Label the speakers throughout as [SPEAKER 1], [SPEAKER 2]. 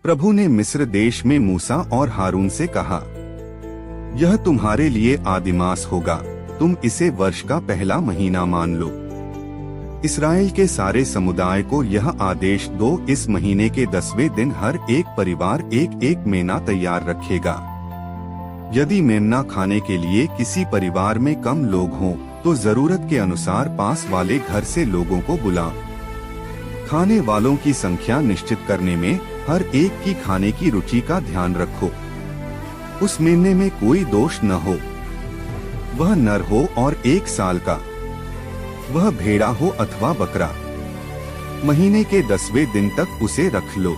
[SPEAKER 1] प्रभु ने मिस्र देश में मूसा और हारून से कहा, यह तुम्हारे लिए आदिमास होगा, तुम इसे वर्ष का पहला महीना मान लो। इस्राएल के सारे समुदाय को यह आदेश दो, इस महीने के 10वें दिन हर एक परिवार एक एक मेना तैयार रखेगा। यदि मेमना खाने के लिए किसी परिवार में कम लोग हों, तो जरूरत के अनुसार पास वाले घर से लोगों को बुला। खाने वालों की संख्या निश्चित करने में हर एक की खाने की रुचि का ध्यान रखो। उस मेमने में कोई दोष न हो, वह नर हो और 1 साल का, वह भेड़ा हो अथवा बकरा। महीने के 10वें दिन तक उसे रख लो।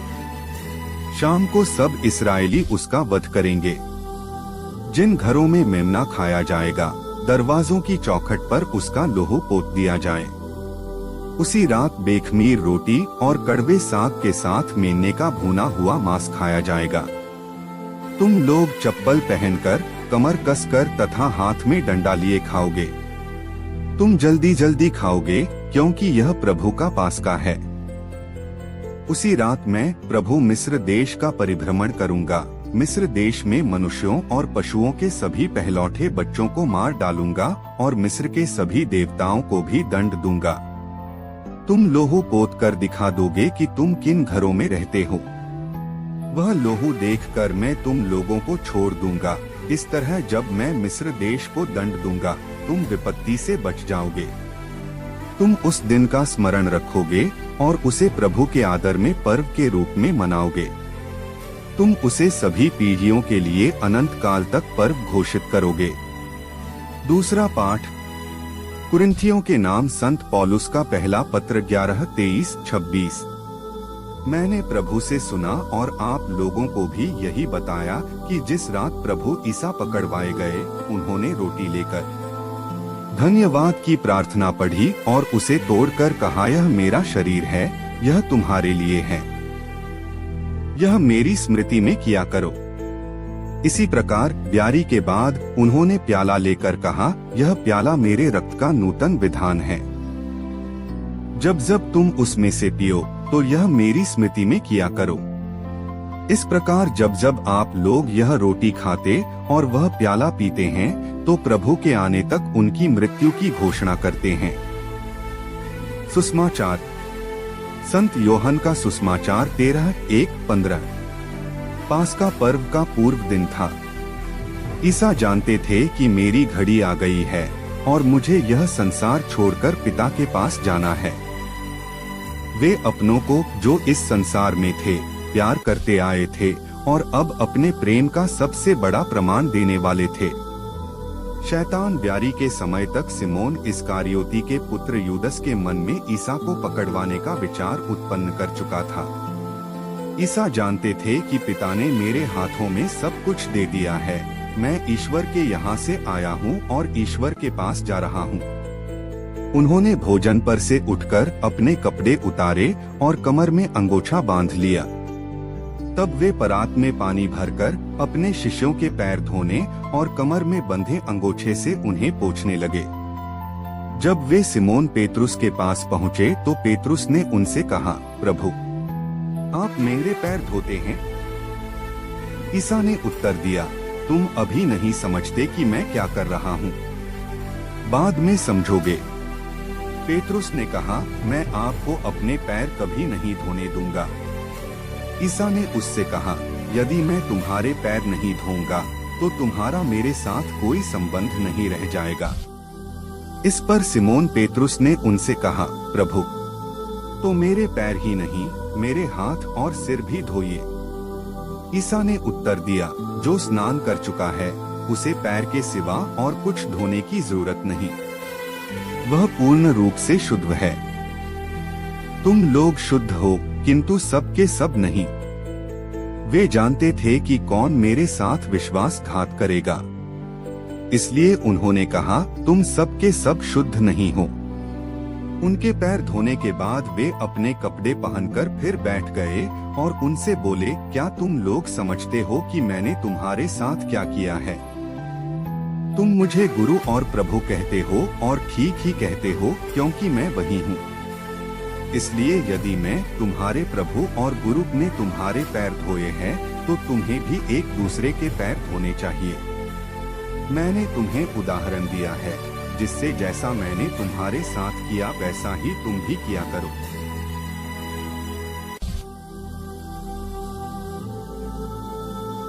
[SPEAKER 1] शाम को सब इस्राएली उसका वध करेंगे। जिन घरों में मेमना खाया जाएगा, दरवाजों की चौखट पर उसका लोहू पोत दिया जाए। उसी रात बेखमीर रोटी और कड़वे साग के साथ मेमने का भुना हुआ मांस खाया जाएगा। तुम लोग चप्पल पहनकर, कमर कसकर तथा हाथ में डंडा लिए खाओगे। तुम जल्दी जल्दी खाओगे, क्योंकि यह प्रभु का पास्का है। उसी रात मैं प्रभु मिस्र देश का परिभ्रमण करूंगा। मिस्र देश में मनुष्यों और पशुओं के सभी पहलौठे बच्चों को मार डालूंगा और मिस्र के सभी देवताओं को भी दंड दूंगा। तुम लोहू पोत कर दिखा दोगे कि तुम किन घरों में रहते हो। वह लोहू देखकर मैं तुम लोगों को छोड़ दूंगा। इस तरह जब मैं मिस्र देश को दंड दूंगा, तुम विपत्ति से बच जाओगे। तुम उस दिन का स्मरण रखोगे और उसे प्रभु के आदर में पर्व के रूप में मनाओगे। तुम उसे सभी पीढ़ियों के लिए अनंत काल तक पर्व घोषित करोगे। दूसरा पाठ कुरिन्थियों के नाम संत पौलुस का पहला पत्र 11-23-26। मैंने प्रभु से सुना और आप लोगों को भी यही बताया कि जिस रात प्रभु ईसा पकड़वाए गए, उन्होंने रोटी लेकर धन्यवाद की प्रार्थना पढ़ी और उसे तोड़कर कहा, यह मेरा शरीर है, यह तुम्हारे लिए है। यह मेरी स्मृति में किया करो। इसी प्रकार ब्यारी के बाद उन्होंने प्याला लेकर कहा, यह प्याला मेरे रक्त का नूतन विधान है। जब जब तुम उसमें से पियो, तो यह मेरी स्मृति में किया करो। इस प्रकार जब जब आप लोग यह रोटी खाते और वह प्याला पीते हैं, तो प्रभु के आने तक उनकी मृत्यु की घोषणा करते हैं। सुसमाचार संत योहन का सुसमाचार 13:1-15। पास्का पर्व का पूर्व दिन था। ईसा जानते थे कि मेरी घड़ी आ गई है और मुझे यह संसार छोड़कर पिता के पास जाना है। वे अपनों को जो इस संसार में थे प्यार करते आए थे और अब अपने प्रेम का सबसे बड़ा प्रमाण देने वाले थे। शैतान ब्यारी के समय तक सिमोन इस्कारियोती के पुत्र यूदस के मन में ईसा को पकड़वाने का विचार उत्पन्न कर चुका था। ईसा जानते थे कि पिता ने मेरे हाथों में सब कुछ दे दिया है। मैं ईश्वर के यहाँ से आया हूँ और ईश्वर के पास जा रहा हूँ। उन्होंने भोजन पर से उठकर अपने कपड़े उतारे और कमर में अंगोछा बांध लिया। तब वे परात में पानी भरकर अपने शिष्यों के पैर धोने और कमर में बंधे अंगोछे से उन्हें पोंछने लगे। जब वे सिमोन पेतरुस के पास पहुँचे, तो पेतरुस ने उनसे कहा, प्रभु, आप मेरे पैर धोते हैं? ईसा ने उत्तर दिया, तुम अभी नहीं समझते कि मैं क्या कर रहा हूँ, बाद में समझोगे। पेतरुस ने कहा, मैं आपको अपने पैर कभी नहीं धोने दूंगा। ईसा ने उससे कहा, यदि मैं तुम्हारे पैर नहीं धोऊंगा, तो तुम्हारा मेरे साथ कोई संबंध नहीं रह जाएगा। इस पर सिमोन पेतरुस ने उनसे कहा, प्रभु, तो मेरे पैर ही नहीं, मेरे हाथ और सिर भी धोइए। ईसा ने उत्तर दिया, जो स्नान कर चुका है, उसे पैर के सिवा और कुछ धोने की जरूरत नहीं, वह पूर्ण रूप से शुद्ध है। तुम लोग शुद्ध हो, किंतु सब के सब नहीं। वे जानते थे कि कौन मेरे साथ विश्वासघात करेगा, इसलिए उन्होंने कहा, तुम सब के सब शुद्ध नहीं हो। उनके पैर धोने के बाद वे अपने कपड़े पहनकर फिर बैठ गए और उनसे बोले, क्या तुम लोग समझते हो कि मैंने तुम्हारे साथ क्या किया है? तुम मुझे गुरु और प्रभु कहते हो और ठीक ही कहते हो, क्योंकि मैं वही हूँ। इसलिए यदि मैं तुम्हारे प्रभु और गुरु ने तुम्हारे पैर धोए हैं, तो तुम्हें भी एक दूसरे के पैर धोने चाहिए। मैंने तुम्हें उदाहरण दिया है, जिससे जैसा मैंने तुम्हारे साथ किया वैसा ही तुम भी किया करो।